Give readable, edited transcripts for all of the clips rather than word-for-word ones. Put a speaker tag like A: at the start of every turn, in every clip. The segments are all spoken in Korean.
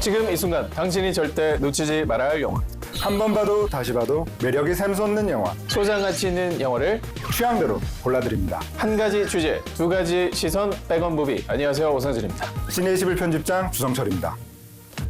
A: 지금 이 순간 당신이 절대 놓치지 말아야 할 영화.
B: 한 번 봐도 다시 봐도 매력이 샘솟는 영화.
A: 소장가치 있는 영화를
B: 취향대로 골라드립니다.
A: 한 가지 주제, 두 가지 시선, 백원 무비. 안녕하세요, 오상진입니다.
B: 시네21 편집장 주성철입니다.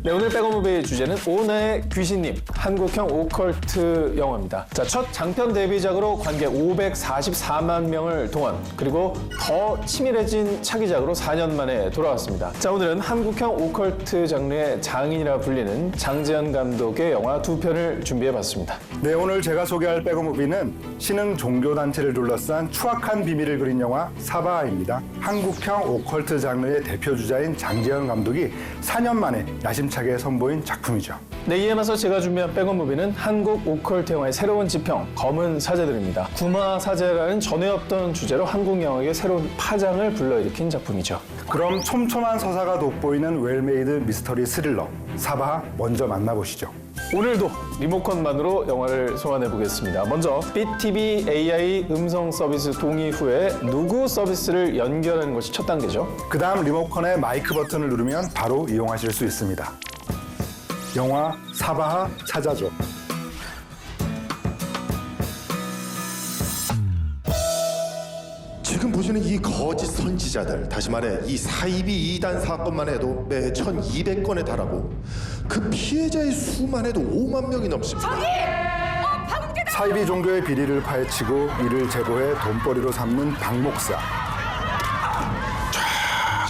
A: 네, 오늘 백원 무비의 주제는 오나의 귀신님, 한국형 오컬트 영화입니다. 자, 첫 장편 데뷔작으로 관객 544만 명을 동원, 그리고 더 치밀해진 차기작으로 4년 만에 돌아왔습니다. 자, 오늘은 한국형 오컬트 장르의 장인이라 불리는 장지연 감독의 영화 두 편을 준비해봤습니다.
B: 네, 오늘 제가 소개할 백어무비는 신흥 종교단체를 둘러싼 추악한 비밀을 그린 영화 사바하입니다. 한국형 오컬트 장르의 대표주자인 장지연 감독이 4년 만에 야심차게 선보인 작품이죠.
A: 네, 이에 맞서 제가 준비한 백원 무비는 한국 오컬트 영화의 새로운 지평, 검은 사제들입니다. 구마 사제라는 전에 없던 주제로 한국 영화의 새로운 파장을 불러일으킨 작품이죠.
B: 그럼 촘촘한 서사가 돋보이는 웰메이드 미스터리 스릴러 사바하 먼저 만나보시죠.
A: 오늘도 리모컨만으로 영화를 소환해 보겠습니다. 먼저 BTV AI 음성 서비스 동의 후에 누구 서비스를 연결하는 것이 첫 단계죠.
B: 그 다음 리모컨의 마이크 버튼을 누르면 바로 이용하실 수 있습니다. 영화 사바하 찾아줘.
C: 지금 보시는 이 거짓 선지자들, 다시 말해 이 사이비 2단 사건만 해도 매 1200건에 달하고 그 피해자의 수만 해도 5만 명이 넘습니다.
B: 사이비 종교의 비리를 파헤치고 이를 제보해 돈벌이로 삼는 박 목사.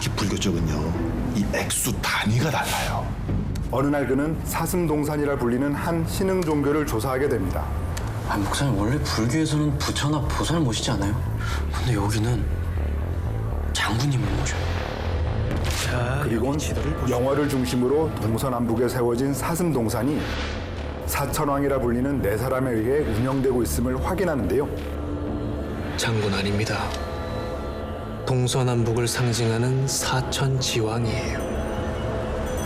C: 이 불교 쪽은요, 이 액수 단위가 달라요.
B: 어느 날 그는 사슴동산이라 불리는 한 신흥 종교를 조사하게 됩니다.
D: 목사님 원래 불교에서는 부처나 보살을 모시지 않아요? 근데 여기는 장군님을 모셔요.
B: 그리곤 영화를 중심으로 동서남북에 세워진 사슴동산이 사천왕이라 불리는 네 사람에 의해 운영되고 있음을 확인하는데요.
E: 장군 아닙니다. 동서남북을 상징하는 사천지왕이에요.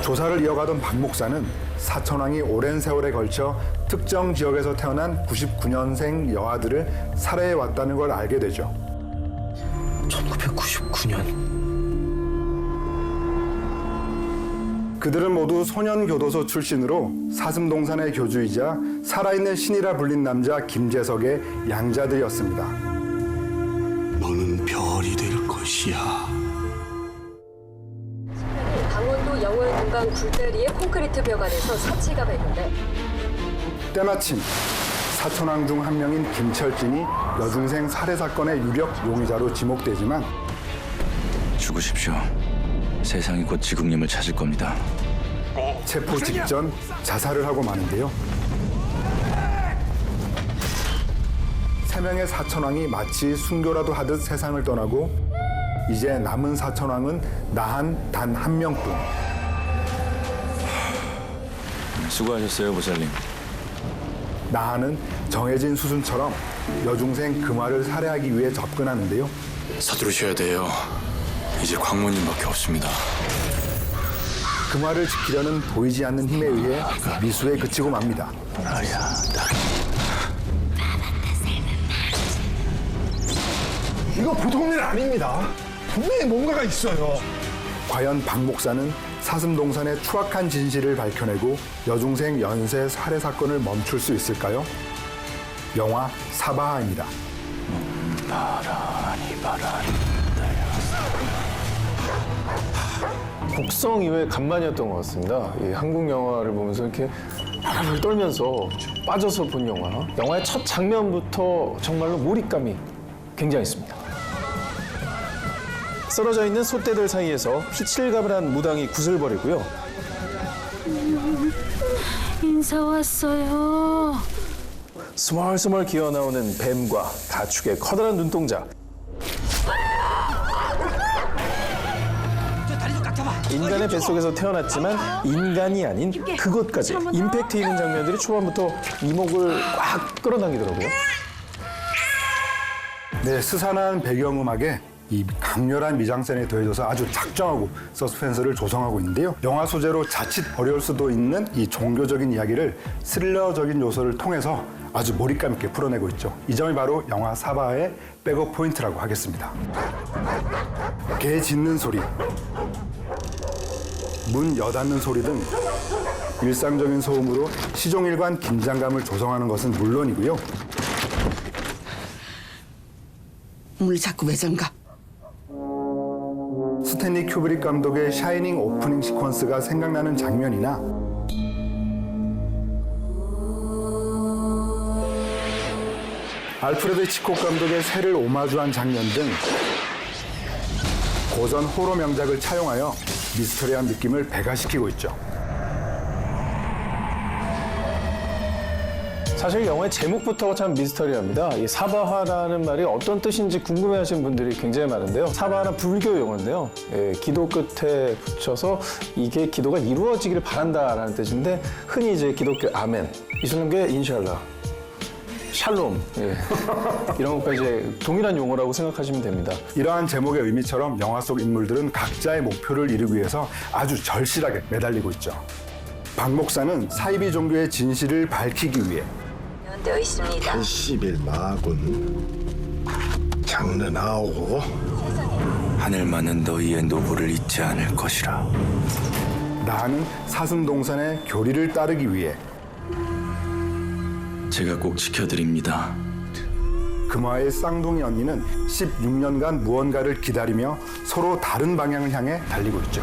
B: 조사를 이어가던 박 목사는 사천왕이 오랜 세월에 걸쳐 특정 지역에서 태어난 99년생 여아들을 살해해 왔다는 걸 알게 되죠.
E: 1999년.
B: 그들은 모두 소년교도소 출신으로 사슴동산의 교주이자 살아있는 신이라 불린 남자 김재석의 양자들이었습니다.
C: 너는 별이 될 것이야.
F: 강원도 영월 동강 굴다리의 콘크리트 벽 안에서 사체가 발견돼.
B: 때마침 사천왕 중 한 명인 김철진이 여중생 살해 사건의 유력 용의자로 지목되지만
G: 죽으십시오. 세상이 곧 지국님을 찾을 겁니다.
B: 체포 직전 자살을 하고 마는데요. 세 명의 사천왕이 마치 순교라도 하듯 세상을 떠나고 이제 남은 사천왕은 나한 단 한 명뿐.
G: 수고하셨어요, 보살님.
B: 나한은 정해진 수순처럼 여중생 금화를 살해하기 위해 접근하는데요.
G: 서두르셔야 돼요. 이제 광모님밖에 없습니다.
B: 금화를 지키려는 보이지 않는 힘에 의해 미수에 그치고 맙니다.
C: 이거 보통 일 아닙니다. 분명히 뭔가가 있어요.
B: 과연 박 목사는 사슴동산의 추악한 진실을 밝혀내고 여중생 연쇄 살해 사건을 멈출 수 있을까요? 영화 사바하입니다.
A: 곡성 이후에 간만이었던 것 같습니다. 이 한국 영화를 보면서 이렇게 바람을 떨면서 빠져서 본 영화. 영화의 첫 장면부터 정말로 몰입감이 굉장했습니다. 쓰러져 있는 소떼들 사이에서 피칠가불한 무당이 구슬거리고요.
F: 인사 왔어요.
A: 스멀스멀 기어나오는 뱀과 가축의 커다란 눈동자. 인간의 뱃속에서 태어났지만 인간이 아닌 그것까지 임팩트 있는 장면들이 초반부터 이목을 꽉 끌어당기더라고요.
B: 네, 스산한 배경음악에 이 강렬한 미장센에 더해져서 아주 작정하고 서스펜스를 조성하고 있는데요. 영화 소재로 자칫 어려울 수도 있는 이 종교적인 이야기를 스릴러적인 요소를 통해서 아주 몰입감 있게 풀어내고 있죠. 이 점이 바로 영화 사바의 백업 포인트라고 하겠습니다. 개 짖는 소리, 문 여닫는 소리 등 일상적인 소음으로 시종일관 긴장감을 조성하는 것은 물론이고요.
H: 물 자꾸 왜 잠가?
B: 스탠리 큐브릭 감독의 샤이닝 오프닝 시퀀스가 생각나는 장면이나 알프레드 히치콕 감독의 새를 오마주한 장면 등 고전 호러 명작을 차용하여 미스터리한 느낌을 배가시키고 있죠.
A: 사실 영화의 제목부터가 참 미스터리합니다. 이 사바하라는 말이 어떤 뜻인지 궁금해하시는 분들이 굉장히 많은데요. 사바하는 불교 용어인데요. 예, 기도 끝에 붙여서 이게 기도가 이루어지기를 바란다라는 뜻인데 흔히 이제 기독교 아멘, 이슬람계 인샬라, 샬롬 예. 이런 것까지 이제 동일한 용어라고 생각하시면 됩니다.
B: 이러한 제목의 의미처럼 영화 속 인물들은 각자의 목표를 이루기 위해서 아주 절실하게 매달리고 있죠. 박 목사는 사이비 종교의 진실을 밝히기 위해
F: 되어 있습니다.
I: 80일 마군 장르나오고
G: 하늘만은 너희의 노고를 잊지 않을 것이라.
B: 나하는 사슴동산의 교리를 따르기 위해
G: 제가 꼭 지켜드립니다.
B: 금화의 쌍둥이 언니는 16년간 무언가를 기다리며 서로 다른 방향을 향해 달리고 있죠.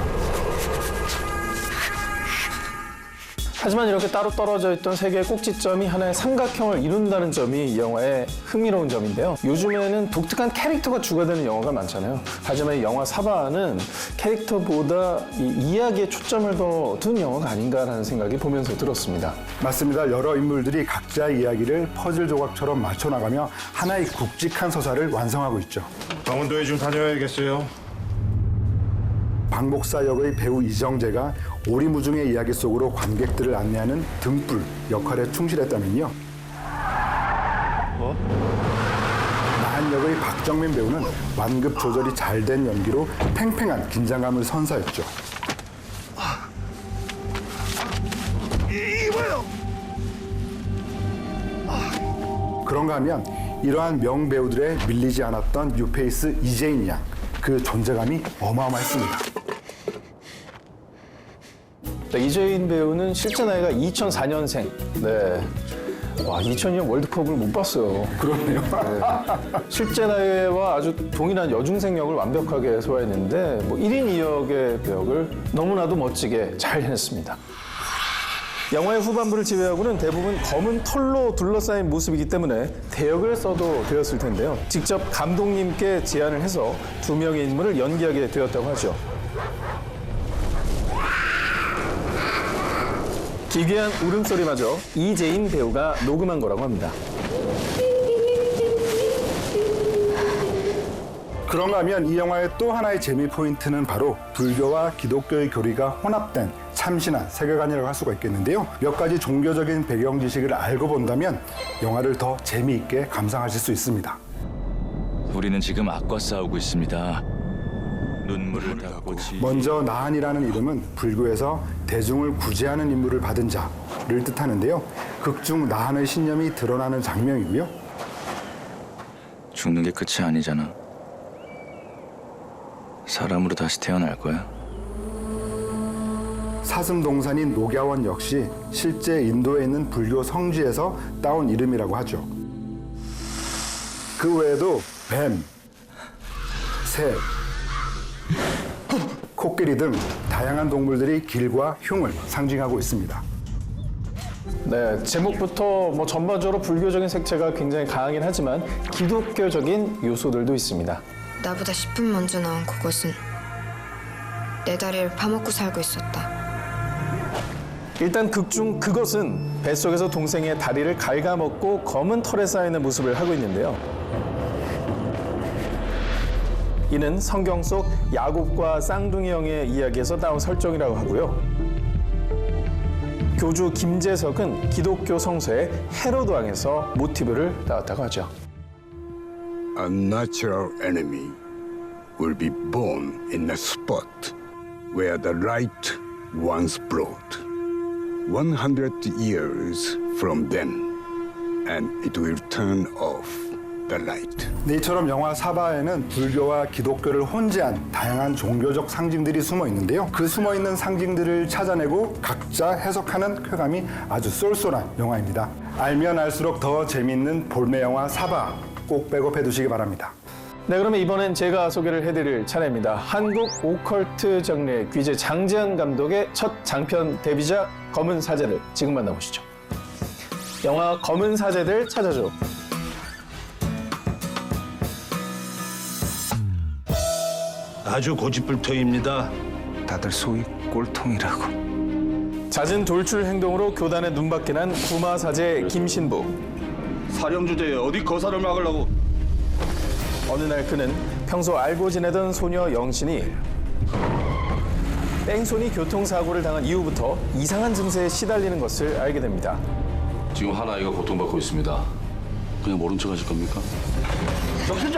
A: 하지만 이렇게 따로 떨어져 있던 세 개의 꼭지점이 하나의 삼각형을 이룬다는 점이 이 영화의 흥미로운 점인데요. 요즘에는 독특한 캐릭터가 주가 되는 영화가 많잖아요. 하지만 이 영화 사바하는 캐릭터보다 이 이야기에 초점을 더 둔 영화가 아닌가라는 생각이 보면서 들었습니다.
B: 맞습니다. 여러 인물들이 각자의 이야기를 퍼즐 조각처럼 맞춰나가며 하나의 굵직한 서사를 완성하고 있죠.
I: 강원도에 좀 다녀야겠어요.
B: 박 목사 역의 배우 이정재가 오리무중의 이야기 속으로 관객들을 안내하는 등불 역할에 충실했다면요. 나한 역의 박정민 배우는 완급 조절이 잘 된 연기로 팽팽한 긴장감을 선사했죠. 그런가 하면 이러한 명배우들의 밀리지 않았던 뉴페이스 이재인 양, 그 존재감이 어마어마했습니다.
A: 이재인 배우는 실제 나이가 2004년생. 네. 와, 2002년 월드컵을 못 봤어요.
B: 그렇네요.
A: 네. 실제 나이와 아주 동일한 여중생 역을 완벽하게 소화했는데 1인 2역의 배역을 너무나도 멋지게 잘 해냈습니다. 영화의 후반부를 지배하고는 대부분 검은 털로 둘러싸인 모습이기 때문에 대역을 써도 되었을 텐데요. 직접 감독님께 제안을 해서 2명의 인물을 연기하게 되었다고 하죠. 기괴한 울음소리마저 이재인 배우가 녹음한 거라고 합니다.
B: 그런가 하면 이 영화의 또 하나의 재미 포인트는 바로 불교와 기독교의 교리가 혼합된 참신한 세계관이라고 할 수가 있겠는데요. 몇 가지 종교적인 배경 지식을 알고 본다면 영화를 더 재미있게 감상하실 수 있습니다.
G: 우리는 지금 악과 싸우고 있습니다. 눈물을 닦고
B: 먼저 나한이라는 이름은 불교에서 대중을 구제하는 임무를 받은 자를 뜻하는데요. 극중 나한의 신념이 드러나는 장면이고요.
G: 죽는 게 끝이 아니잖아. 사람으로 다시 태어날 거야.
B: 사슴동산인 녹야원 역시 실제 인도에 있는 불교 성지에서 따온 이름이라고 하죠. 그 외에도 뱀, 새, 코끼리 등 다양한 동물들이 길과 흉을 상징하고 있습니다.
A: 네, 제목부터 전반적으로 불교적인 색채가 굉장히 강하긴 하지만 기독교적인 요소들도 있습니다.
J: 나보다 10분 먼저 나온 그것은 내 다리를 파먹고 살고 있었다.
A: 일단 극중 그것은 뱃속에서 동생의 다리를 갉아먹고 검은 털에 쌓이는 모습을 하고 있는데요. 이는 성경 속 야곱과 쌍둥이 형의 이야기에서 따온 설정이라고 하고요. 교주 김재석은 기독교 성서의 헤로드 왕에서 모티브를 따왔다고 하죠.
K: A natural enemy will be born in a spot where the light once brought. 100 years from then, and it will turn off the light.
B: 네, 이처럼 영화 사바에는 불교와 기독교를 혼재한 다양한 종교적 상징들이 숨어 있는데요. 그 숨어 있는 상징들을 찾아내고 각자 해석하는 쾌감이 아주 쏠쏠한 영화입니다. 알면 알수록 더 재미있는 볼매 영화 사바 꼭 백업해 두시기 바랍니다.
A: 네, 그러면 이번엔 제가 소개를 해드릴 차례입니다. 한국 오컬트 장르의 귀재 장지현 감독의 첫 장편 데뷔작 검은 사제들 지금 만나보시죠. 영화 검은 사제들 찾아줘.
I: 아주 고집불통입니다.
G: 다들 소위 꼴통이라고.
A: 잦은 돌출 행동으로 교단에 눈밖에 난 구마 사제 김신부.
I: 사령 주제에 어디 거사를 막으려고?
A: 어느 날 그는 평소 알고 지내던 소녀 영신이 뺑소니 교통사고를 당한 이후부터 이상한 증세에 시달리는 것을 알게 됩니다.
L: 지금 한 아이가 고통받고 있습니다. 그냥 모른 척 하실 겁니까?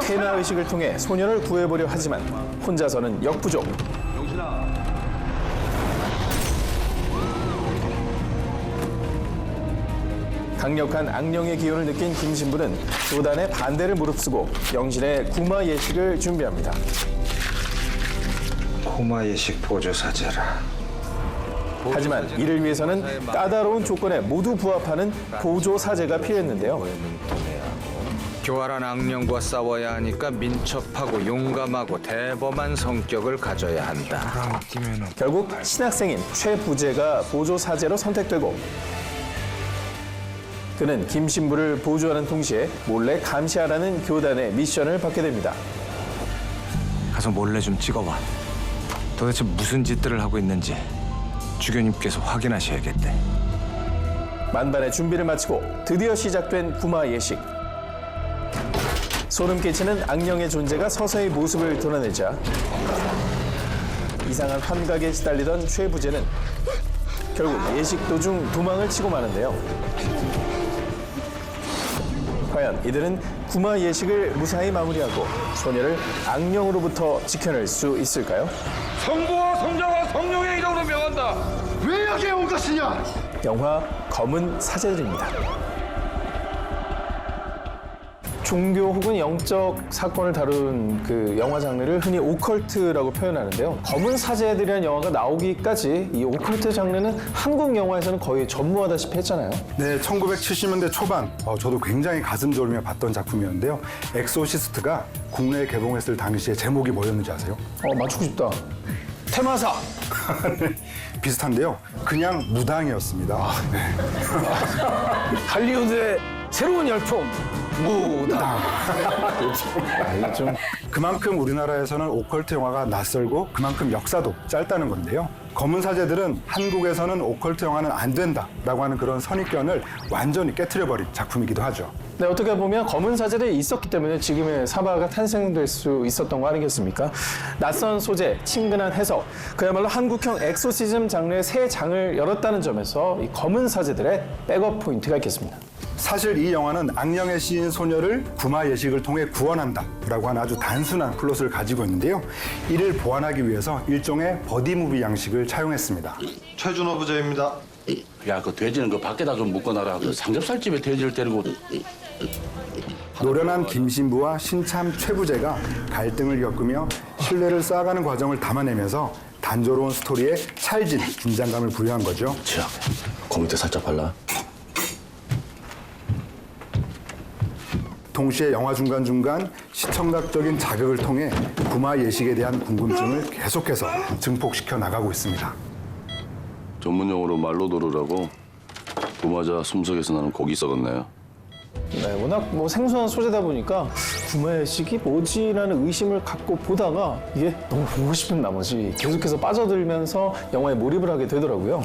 A: 테마 의식을 통해 소녀를 구해보려 하지만 혼자서는 역부족. 강력한 악령의 기운을 느낀 김신부는 교단의 반대를 무릅쓰고 영신의 구마 예식을 준비합니다.
G: 고마 예식 보조 사제라.
A: 하지만 이를 위해서는 까다로운 조건에 모두 부합하는 보조 사제가 필요했는데요.
G: 교활한 악령과 싸워야 하니까 민첩하고 용감하고 대범한 성격을 가져야 한다.
A: 결국 신학생인 최부재가 보조 사제로 선택되고 그는 김신부를 보조하는 동시에 몰래 감시하라는 교단의 미션을 받게 됩니다.
G: 가서 몰래 좀 찍어봐. 도대체 무슨 짓들을 하고 있는지 주교님께서 확인하셔야겠대.
A: 만반의 준비를 마치고 드디어 시작된 구마 예식. 소름 끼치는 악령의 존재가 서서히 모습을 드러내자 이상한 환각에 시달리던 최부재는 결국 예식 도중 도망을 치고 마는데요. 과연 이들은 구마 예식을 무사히 마무리하고 소녀를 악령으로부터 지켜낼 수 있을까요?
I: 성부와 성자와 성령의 이름으로 명한다. 왜 여기에 온 것이냐?
A: 영화 검은 사제들입니다. 종교 혹은 영적 사건을 다룬 그 영화 장르를 흔히 오컬트라고 표현하는데요. 검은 사제들이라는 영화가 나오기까지 이 오컬트 장르는 한국 영화에서는 거의 전무하다시피 했잖아요.
B: 네, 1970년대 초반 저도 굉장히 가슴 졸이며 봤던 작품이었는데요. 엑소시스트가 국내에 개봉했을 당시에 제목이 뭐였는지 아세요?
A: 맞추고 싶다. 테마사.
B: 네, 비슷한데요. 그냥 무당이었습니다. 네.
A: 할리우드의 새로운 열풍. 무당.
B: 그만큼 우리나라에서는 오컬트 영화가 낯설고 그만큼 역사도 짧다는 건데요. 검은 사제들은 한국에서는 오컬트 영화는 안 된다라고 하는 그런 선입견을 완전히 깨트려버린 작품이기도 하죠.
A: 네, 어떻게 보면 검은 사제들이 있었기 때문에 지금의 사바가 탄생될 수 있었던 거 아니겠습니까? 낯선 소재, 친근한 해석, 그야말로 한국형 엑소시즘 장르의 새 장을 열었다는 점에서 이 검은 사제들의 백업 포인트가 있겠습니다.
B: 사실 이 영화는 악령의 시인 소녀를 구마 예식을 통해 구원한다라고 하는 아주 단순한 플롯을 가지고 있는데요. 이를 보완하기 위해서 일종의 버디무비 양식을 차용했습니다.
I: 최준호 부장입니다.
L: 야, 그 돼지는 그 밖에다 좀 묶어놔라. 그 삼겹살집에 돼지를 때리고.
B: 노련한 김신부와 신참 최부재가 갈등을 겪으며 신뢰를 쌓아가는 과정을 담아내면서 단조로운 스토리에 찰진 긴장감을 부여한 거죠.
L: 자, 그 밑에 살짝 발라.
B: 동시에 영화 중간중간 시청각적인 자극을 통해 구마 예식에 대한 궁금증을 계속해서 증폭시켜 나가고 있습니다.
L: 전문용어로 말로도르라고 도마자 숨속에서 나는 고기 썩었네요.
A: 네, 워낙 생소한 소재다 보니까 구마 예식이 뭐지라는 의심을 갖고 보다가 이게 너무 보고 싶은 나머지 계속해서 빠져들면서 영화에 몰입을 하게 되더라고요.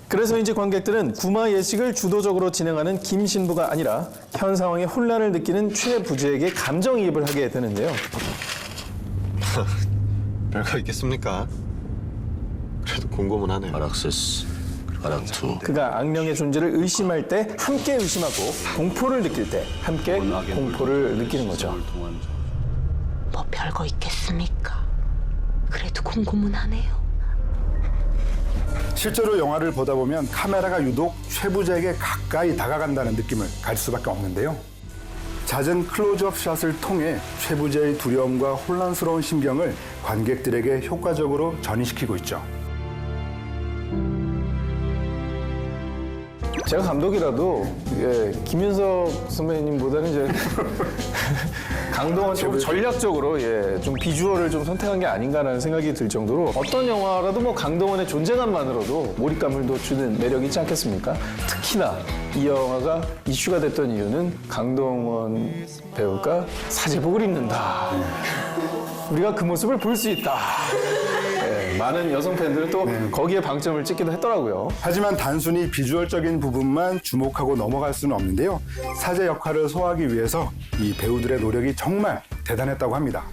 A: 그래서인지 관객들은 구마 예식을 주도적으로 진행하는 김신부가 아니라 현 상황에 혼란을 느끼는 최부재에게 감정이입을 하게 되는데요.
I: 별거 있겠습니까? 그래도 궁금은 하네요.
L: 아락세스, 아락투.
A: 그가 악령의 존재를 의심할 때 함께 의심하고 공포를 느낄 때 함께 공포를 느끼는 거죠.
H: 뭐 별거 있겠습니까? 그래도 궁금은 하네요.
B: 실제로 영화를 보다 보면 카메라가 유독 최부재에게 가까이 다가간다는 느낌을 가질 수밖에 없는데요. 잦은 클로즈업 샷을 통해 최부재의 두려움과 혼란스러운 심경을 관객들에게 효과적으로 전이시키고 있죠.
A: 제가 감독이라도 김윤석 선배님보다는 이제 강동원 좀 전략적으로 좀 비주얼을 좀 선택한 게 아닌가라는 생각이 들 정도로 어떤 영화라도 뭐 강동원의 존재감만으로도 몰입감을 또 주는 매력이 있지 않겠습니까? 특히나 이 영화가 이슈가 됐던 이유는 강동원 배우가 사제복을 입는다. 우리가 그 모습을 볼 수 있다. 많은 여성 팬들은 또 거기에 방점을 찍기도 했더라고요.
B: 하지만 단순히 비주얼적인 부분만 주목하고 넘어갈 수는 없는데요. 사제 역할을 소화하기 위해서 이 배우들의 노력이 정말 대단했다고 합니다.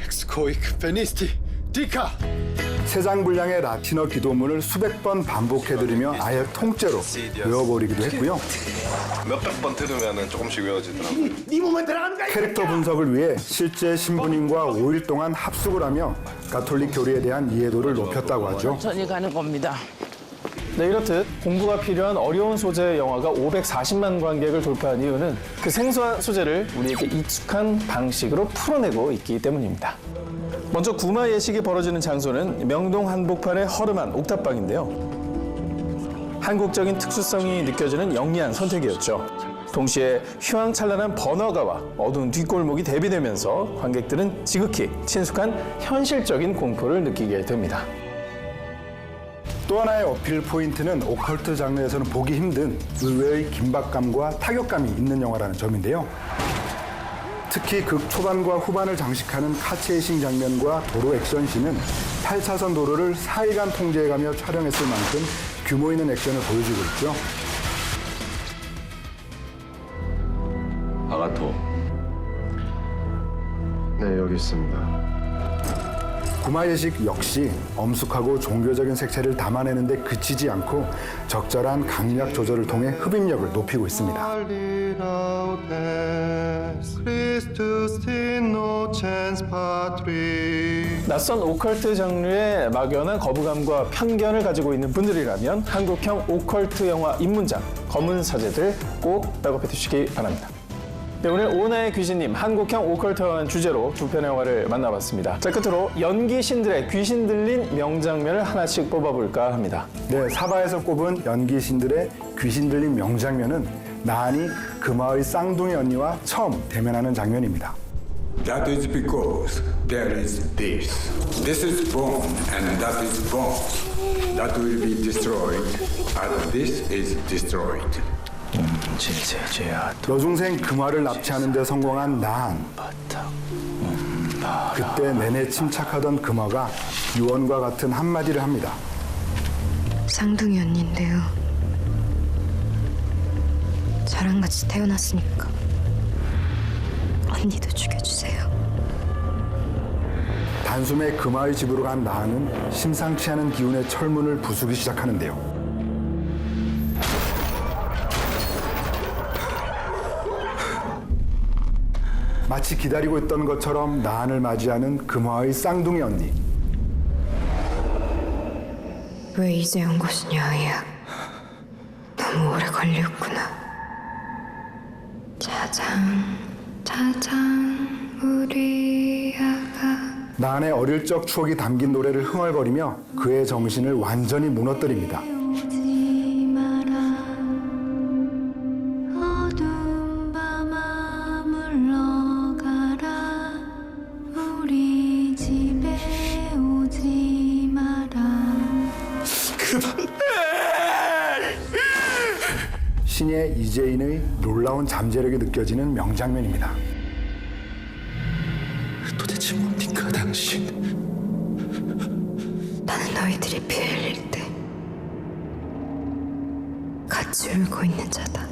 C: 엑스코이크 페니스티 디카.
B: 세장 분량의 라틴어 기도문을 수백 번 반복해드리며 아예 통째로 외워버리기도 했고요.
C: 몇백 번 들으면 조금씩 외워지더라고요.
B: 캐릭터 분석을 위해 실제 신부님과 5일 동안 합숙을 하며 가톨릭 교리에 대한 이해도를 높였다고 하죠.
H: 천천히 가는 겁니다.
A: 네, 이렇듯 공부가 필요한 어려운 소재의 영화가 540만 관객을 돌파한 이유는 그 생소한 소재를 우리에게 익숙한 방식으로 풀어내고 있기 때문입니다. 먼저 구마 예식이 벌어지는 장소는 명동 한복판의 허름한 옥탑방인데요. 한국적인 특수성이 느껴지는 영리한 선택이었죠. 동시에 휘황찬란한 번화가와 어두운 뒷골목이 대비되면서 관객들은 지극히 친숙한 현실적인 공포를 느끼게 됩니다.
B: 또 하나의 어필 포인트는 오컬트 장르에서는 보기 힘든 의외의 긴박감과 타격감이 있는 영화라는 점인데요. 특히 극 초반과 후반을 장식하는 카체이싱 장면과 도로 액션씬은 8차선 도로를 4일간 통제해가며 촬영했을 만큼 규모 있는 액션을 보여주고 있죠.
L: 아가토.
C: 네, 여기 있습니다.
B: 구마예식 역시 엄숙하고 종교적인 색채를 담아내는데 그치지 않고 적절한 강약 조절을 통해 흡입력을 높이고 있습니다.
A: 낯선 오컬트 장르에 막연한 거부감과 편견을 가지고 있는 분들이라면 한국형 오컬트 영화 입문작 검은 사제들 꼭 백업해 두시기 바랍니다. 네, 오늘 오나의 귀신님 한국형 오컬트라는 주제로 두 편의 영화를 만나봤습니다. 자, 끝으로 연기 신들의 귀신 들린 명장면을 하나씩 뽑아볼까 합니다.
B: 네, 사바에서 꼽은 연기 신들의 귀신 들린 명장면은 나한이 금화의 쌍둥이 언니와 처음 대면하는 장면입니다.
K: That is because there is this. This is bone and that is bone. That will be destroyed and this is destroyed.
B: 여중생 금화를 납치하는 데 성공한 나한. 그때 내내 침착하던 금화가 유언과 같은 한마디를 합니다.
J: 쌍둥이 언니인데요. 저랑 같이 태어났으니까 언니도 죽여주세요.
B: 단숨에 금화의 집으로 간 나한은 심상치 않은 기운의 철문을 부수기 시작하는데요. 마치 기다리고 있던 것처럼 나한을 맞이하는 금화의 쌍둥이 언니.
J: 왜 이제 온 것이냐, 아이야. 너무 오래 걸렸구나. 짜장 우리 아가.
B: 나한의 어릴 적 추억이 담긴 노래를 흥얼거리며 그의 정신을 완전히 무너뜨립니다. 신예 이재인의 놀라운 잠재력이 느껴지는 명장면입니다.
E: 도대체 뭡니까, 당신?
J: 나는 너희들이 피 흘릴 때 같이 울고 있는 자다.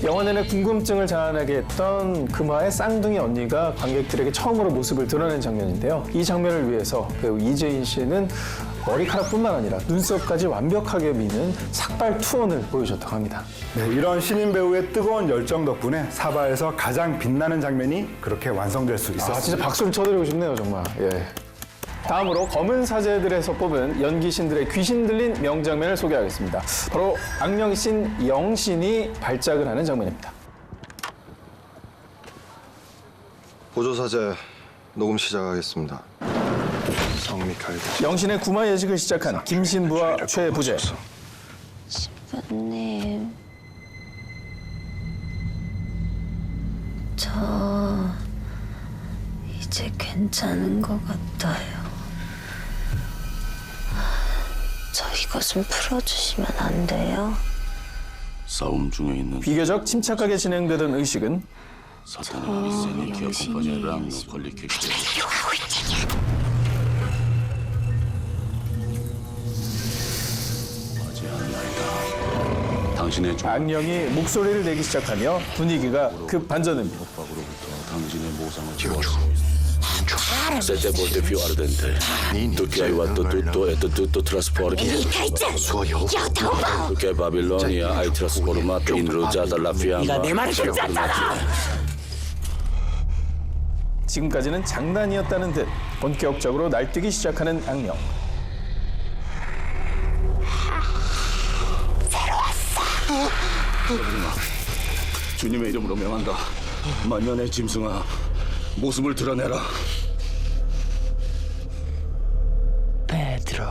A: 영화 내내 궁금증을 자아내게 했던 금화의 쌍둥이 언니가 관객들에게 처음으로 모습을 드러낸 장면인데요. 이 장면을 위해서 배우 이재인 씨는 머리카락뿐만 아니라 눈썹까지 완벽하게 미는 삭발 투혼을 보여줬다고 합니다.
B: 네, 이런 신인 배우의 뜨거운 열정 덕분에 사바에서 가장 빛나는 장면이 그렇게 완성될 수 있었습니다.
A: 진짜 박수를 쳐드리고 싶네요, 정말. 예. 다음으로 검은 사제들에서 뽑은 연기신들의 귀신 들린 명장면을 소개하겠습니다. 바로 악령신 영신이 발작을 하는 장면입니다.
C: 보조사제 녹음 시작하겠습니다. 성미칼
A: 영신의 구마 예식을 시작한 김신부와 최부재.
H: 신부님, 저 이제 괜찮은 것 같아요. 저 이것 좀 풀어주시면 안 돼요?
L: 싸움 중에 있는
A: 비교적 침착하게 진행되던 의식은
L: 사탄의 이세니 기업 컴퍼니랑 퀄리케 당신의
A: 악령이 목소리를 내기 시작하며 분위기가 급 반전됩니다.
L: 쪽박으로부터 당신의 모상을 지웠습니다. Se te vuelve più ardente. Tu che hai fatto tutto e tutto trasporti. Tu che Babilonia hai trasformato in rugiada la fiamma.
A: 지금까지는 장난이었다는 듯 본격적으로 날뛰기 시작하는 악령.
L: 주님의 이름으로 명한다. 만년의 짐승아, 모습을 드러내라.
H: 베드로,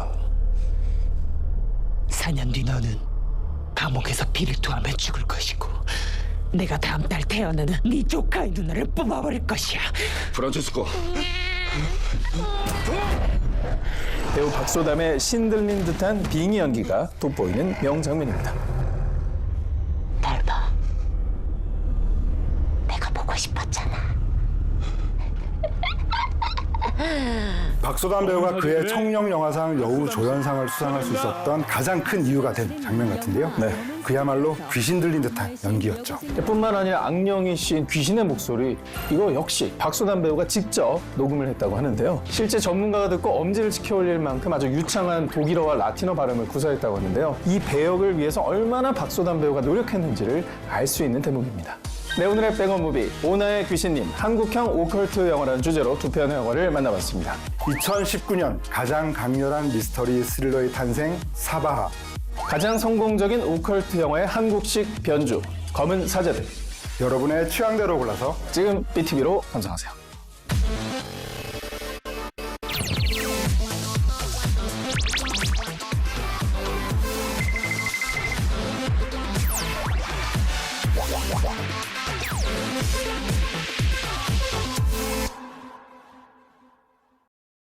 H: 4년 뒤 너는 감옥에서 피를 토하며 죽을 것이고 내가 다음 달 태어나는 네 조카의 누나를 뽑아버릴 것이야.
L: 프란체스코.
A: 배우 박소담의 신들린 듯한 빙의 연기가 돋보이는 명장면입니다.
H: 날 봐. 내가 보고 싶었잖아.
B: 박소담 배우가 그의 청룡 영화상 여우 조연상을 수상할 수 있었던 가장 큰 이유가 된 장면 같은데요.
A: 네.
B: 그야말로 귀신 들린 듯한 연기였죠.
A: 뿐만 아니라 악령이 씌인 귀신의 목소리, 이거 역시 박소담 배우가 직접 녹음을 했다고 하는데요. 실제 전문가가 듣고 엄지를 치켜 올릴 만큼 아주 유창한 독일어와 라틴어 발음을 구사했다고 하는데요. 이 배역을 위해서 얼마나 박소담 배우가 노력했는지를 알 수 있는 대목입니다. 네, 오늘의 백업무비 오나의 귀신님, 한국형 오컬트 영화라는 주제로 두 편의 영화를 만나봤습니다.
B: 2019년 가장 강렬한 미스터리 스릴러의 탄생, 사바하.
A: 가장 성공적인 오컬트 영화의 한국식 변주, 검은 사제들.
B: 여러분의 취향대로 골라서
A: 지금 BTV로 감상하세요.